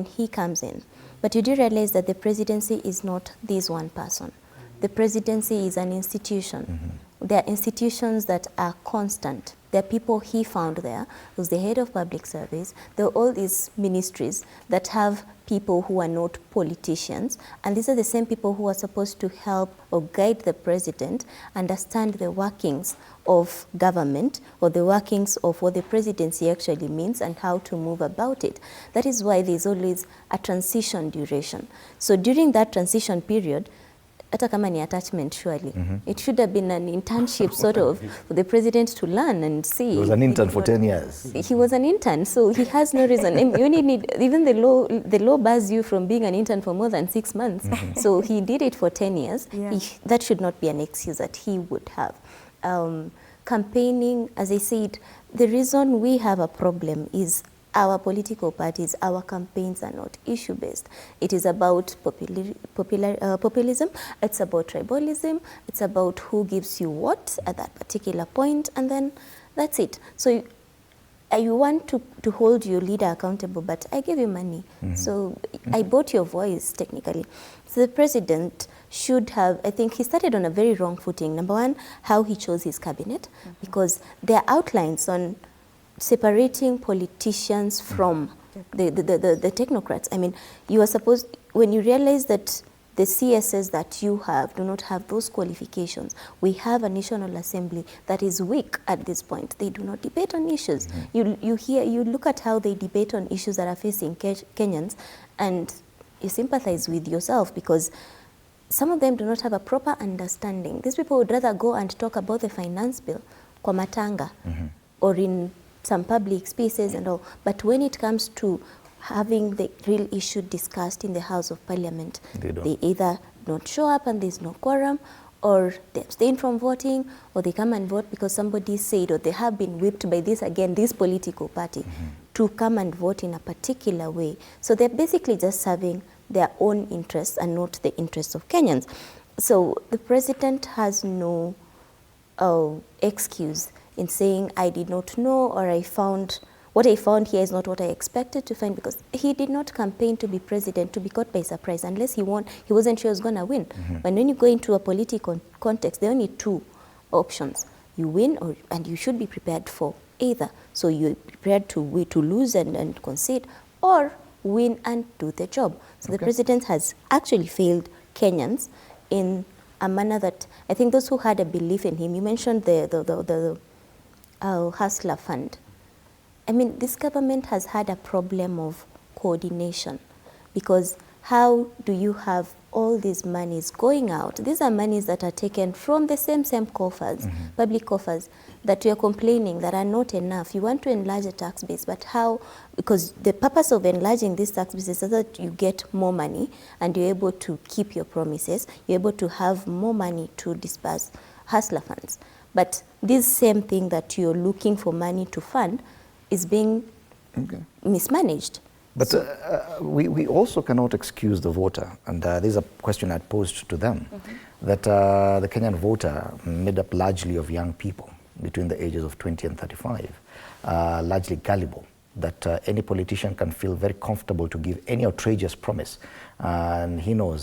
when he comes in. But you do realize that the presidency is not this one person. The presidency is an institution. Mm-hmm. There are institutions that are constant. There are people he found there, who's the head of public service. There are all these ministries that have people who are not politicians, and these are the same people who are supposed to help or guide the president understand the workings of government or the workings of what the presidency actually means and how to move about it. That is why there's always a transition duration. So during that transition period, hata kama ni attachment, surely. Mm-hmm. It should have been an internship sort of for the president to learn and see. He was an intern for 10 years. He was an intern, so he has no reason. You only need, even the law bars you from being an intern for more than 6 months. Mm-hmm. So he did it for 10 years. Yeah. That should not be an excuse that he would have. Campaigning, as I said, the reason we have a problem is our political parties, our campaigns are not issue-based. It is about populism, it's about tribalism, it's about who gives you what at that particular point, and then that's it. So you want to hold your leader accountable, but I gave you money. Mm-hmm. So I bought your voice, technically. So the president should have, I think he started on a very wrong footing. Number one, how he chose his cabinet, mm-hmm. because there are outlines on separating politicians from the technocrats. I mean, you are supposed, when you realize that the CSs that you have do not have those qualifications, we have a National Assembly that is weak at this point. They do not debate on issues. Mm-hmm. You look at how they debate on issues that are facing Kenyans, and you sympathize with yourself because some of them do not have a proper understanding. These people would rather go and talk about the finance bill, kwa matanga, mm-hmm. or in some public spaces and all. But when it comes to having the real issue discussed in the House of Parliament, they either don't show up and there's no quorum, or they abstain from voting, or they come and vote because somebody said, or they have been whipped by this political party, mm-hmm. to come and vote in a particular way. So they're basically just serving their own interests and not the interests of Kenyans. So the president has no excuse in saying, I did not know, or what I found here is not what I expected to find, because he did not campaign to be president, to be caught by surprise. Unless he won, he wasn't sure he was going to win. Mm-hmm. But when you go into a political context, there are only two options. You win, and you should be prepared for either. So you're prepared to lose and concede, or win and do the job. So the president has actually failed Kenyans in a manner that I think those who had a belief in him, you mentioned the Hustler Fund. I mean, this government has had a problem of coordination, because how do you have all these monies going out? These are monies that are taken from the same coffers, mm-hmm. public coffers, that you're complaining that are not enough. You want to enlarge the tax base, but how? Because the purpose of enlarging this tax base is so that you get more money and you're able to keep your promises. You're able to have more money to disperse hustler funds. But this same thing that you're looking for money to fund is being mismanaged. But we also cannot excuse the voter, and there's a question I posed to them, mm-hmm. that the Kenyan voter made up largely of young people between the ages of 20 and 35, largely gullible, that any politician can feel very comfortable to give any outrageous promise, and he knows